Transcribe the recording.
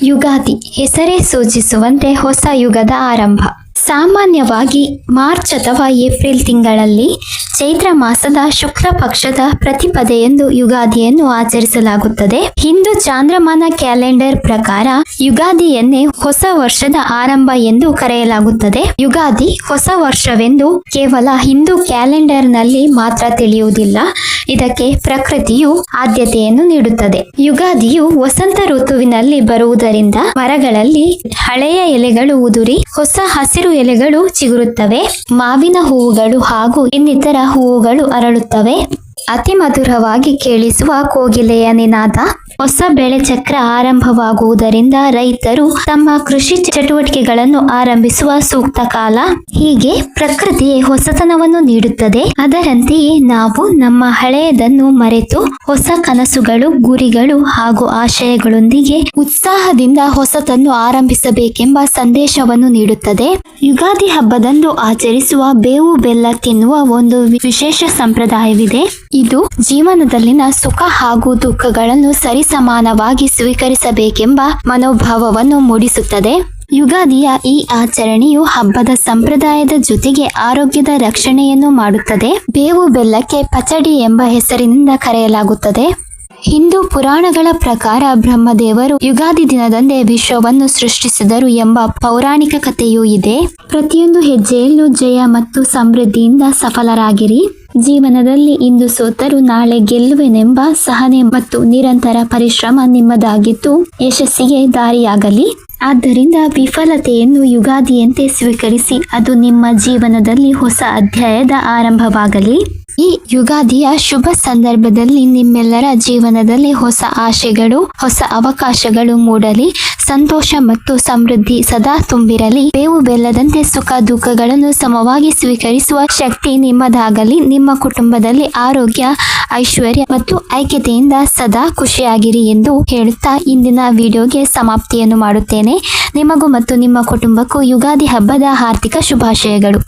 ಯುಗಾದಿ ಹೆಸರೇ ಸೂಚಿಸುವಂತೆ ಹೊಸ ಯುಗದ ಆರಂಭ. ಸಾಮಾನ್ಯವಾಗಿ ಮಾರ್ಚ್ ಅಥವಾ ಏಪ್ರಿಲ್ ತಿಂಗಳಲ್ಲಿ ಚೈತ್ರ ಮಾಸದ ಶುಕ್ಲ ಪಕ್ಷದ ಪ್ರತಿಪದೆಯಂದು ಯುಗಾದಿಯನ್ನು ಆಚರಿಸಲಾಗುತ್ತದೆ. ಹಿಂದೂ ಚಾಂದ್ರಮಾನ ಕ್ಯಾಲೆಂಡರ್ ಪ್ರಕಾರ ಯುಗಾದಿಯನ್ನೇ ಹೊಸ ವರ್ಷದ ಆರಂಭ ಎಂದು ಕರೆಯಲಾಗುತ್ತದೆ. ಯುಗಾದಿ ಹೊಸ ವರ್ಷವೆಂದು ಕೇವಲ ಹಿಂದೂ ಕ್ಯಾಲೆಂಡರ್ನಲ್ಲಿ ಮಾತ್ರ ತಿಳಿಯುವುದಿಲ್ಲ, ಇದಕ್ಕೆ ಪ್ರಕೃತಿಯು ಆದ್ಯತೆಯನ್ನು ನೀಡುತ್ತದೆ. ಯುಗಾದಿಯು ವಸಂತ ಋತುವಿನಲ್ಲಿ ಬರುವುದರಿಂದ ಮರಗಳಲ್ಲಿ ಹಳೆಯ ಎಲೆಗಳು ಉದುರಿ ಹೊಸ ಹಸಿರು ಎಲೆಗಳು ಚಿಗುರುತ್ತವೆ. ಮಾವಿನ ಹೂವುಗಳು ಹಾಗೂ ಇನ್ನಿತರ ಹೂವುಗಳು ಅರಳುತ್ತವೆ. ಅತಿ ಮಧುರವಾಗಿ ಕೇಳಿಸುವ ಕೋಗಿಲೆಯ ನಿನಾದ. ಹೊಸ ಬೆಳೆ ಚಕ್ರ ಆರಂಭವಾಗುವುದರಿಂದ ರೈತರು ತಮ್ಮ ಕೃಷಿ ಚಟುವಟಿಕೆಗಳನ್ನು ಆರಂಭಿಸುವ ಸೂಕ್ತ ಕಾಲ. ಹೀಗೆ ಪ್ರಕೃತಿಯೇ ಹೊಸತನವನ್ನು ನೀಡುತ್ತದೆ. ಅದರಂತೆಯೇ ನಾವು ನಮ್ಮ ಹಳೆಯದನ್ನು ಮರೆತು ಹೊಸ ಕನಸುಗಳು, ಗುರಿಗಳು ಹಾಗೂ ಆಶಯಗಳೊಂದಿಗೆ ಉತ್ಸಾಹದಿಂದ ಹೊಸತನ್ನು ಆರಂಭಿಸಬೇಕೆಂಬ ಸಂದೇಶವನ್ನು ನೀಡುತ್ತದೆ. ಯುಗಾದಿ ಹಬ್ಬದಂದು ಆಚರಿಸುವ ಬೇವು ಬೆಲ್ಲ ತಿನ್ನುವ ಒಂದು ವಿಶೇಷ ಸಂಪ್ರದಾಯವಿದೆ. ಇದು ಜೀವನದಲ್ಲಿನ ಸುಖ ಹಾಗೂ ದುಃಖಗಳನ್ನು ಸರಿಸಮಾನವಾಗಿ ಸ್ವೀಕರಿಸಬೇಕೆಂಬ ಮನೋಭಾವವನ್ನು ಮೂಡಿಸುತ್ತದೆ. ಯುಗಾದಿಯ ಈ ಆಚರಣೆಯು ಹಬ್ಬದ ಸಂಪ್ರದಾಯದ ಜೊತೆಗೆ ಆರೋಗ್ಯದ ರಕ್ಷಣೆಯನ್ನು ಮಾಡುತ್ತದೆ. ಬೇವು ಬೆಲ್ಲಕ್ಕೆ ಪಚಡಿ ಎಂಬ ಹೆಸರಿನಿಂದ ಕರೆಯಲಾಗುತ್ತದೆ. ಹಿಂದೂ ಪುರಾಣಗಳ ಪ್ರಕಾರ ಬ್ರಹ್ಮದೇವರು ಯುಗಾದಿ ದಿನದಂದೇ ವಿಶ್ವವನ್ನು ಸೃಷ್ಟಿಸಿದರು ಎಂಬ ಪೌರಾಣಿಕ ಕಥೆಯೂ ಇದೆ. ಪ್ರತಿಯೊಂದು ಹೆಜ್ಜೆಯಲ್ಲೂ ಜಯ ಮತ್ತು ಸಮೃದ್ಧಿಯಿಂದ ಸಫಲರಾಗಿರಿ. ಜೀವನದಲ್ಲಿ ಇಂದು ಸೋತರೂ ನಾಳೆ ಗೆಲ್ಲುವೆನೆಂಬ ಸಹನೆ ಮತ್ತು ನಿರಂತರ ಪರಿಶ್ರಮ ನಿಮ್ಮದಾಗಿದ್ದು ಯಶಸ್ಸಿಗೆ ದಾರಿಯಾಗಲಿ. ಆದ್ದರಿಂದ ವಿಫಲತೆಯನ್ನು ಯುಗಾದಿಯಂತೆ ಸ್ವೀಕರಿಸಿ ಅದು ನಿಮ್ಮ ಜೀವನದಲ್ಲಿ ಹೊಸ ಅಧ್ಯಾಯದ ಆರಂಭವಾಗಲಿ. ಈ ಯುಗಾದಿಯ ಶುಭ ಸಂದರ್ಭದಲ್ಲಿ ನಿಮ್ಮೆಲ್ಲರ ಜೀವನದಲ್ಲಿ ಹೊಸ ಆಶೆಗಳು, ಹೊಸ ಅವಕಾಶಗಳು ಮೂಡಲಿ. ಸಂತೋಷ ಮತ್ತು ಸಮೃದ್ಧಿ ಸದಾ ತುಂಬಿರಲಿ. ಬೇವು ಬೆಲ್ಲದಂತೆ ಸುಖ ದುಃಖಗಳನ್ನು ಸಮವಾಗಿ ಸ್ವೀಕರಿಸುವ ಶಕ್ತಿ ನಿಮ್ಮದಾಗಲಿ. ನಿಮ್ಮ ಕುಟುಂಬದಲ್ಲಿ ಆರೋಗ್ಯ, ಐಶ್ವರ್ಯ ಮತ್ತು ಐಕ್ಯತೆಯಿಂದ ಸದಾ ಖುಷಿಯಾಗಿರಿ ಎಂದು ಹೇಳುತ್ತಾ ಇಂದಿನ ವಿಡಿಯೋಗೆ ಸಮಾಪ್ತಿಯನ್ನು ಮಾಡುತ್ತೇನೆ. ನಿಮಗೂ ಮತ್ತು ನಿಮ್ಮ ಕುಟುಂಬಕ್ಕೂ ಯುಗಾದಿ ಹಬ್ಬದ ಹಾರ್ದಿಕ ಶುಭಾಶಯಗಳು.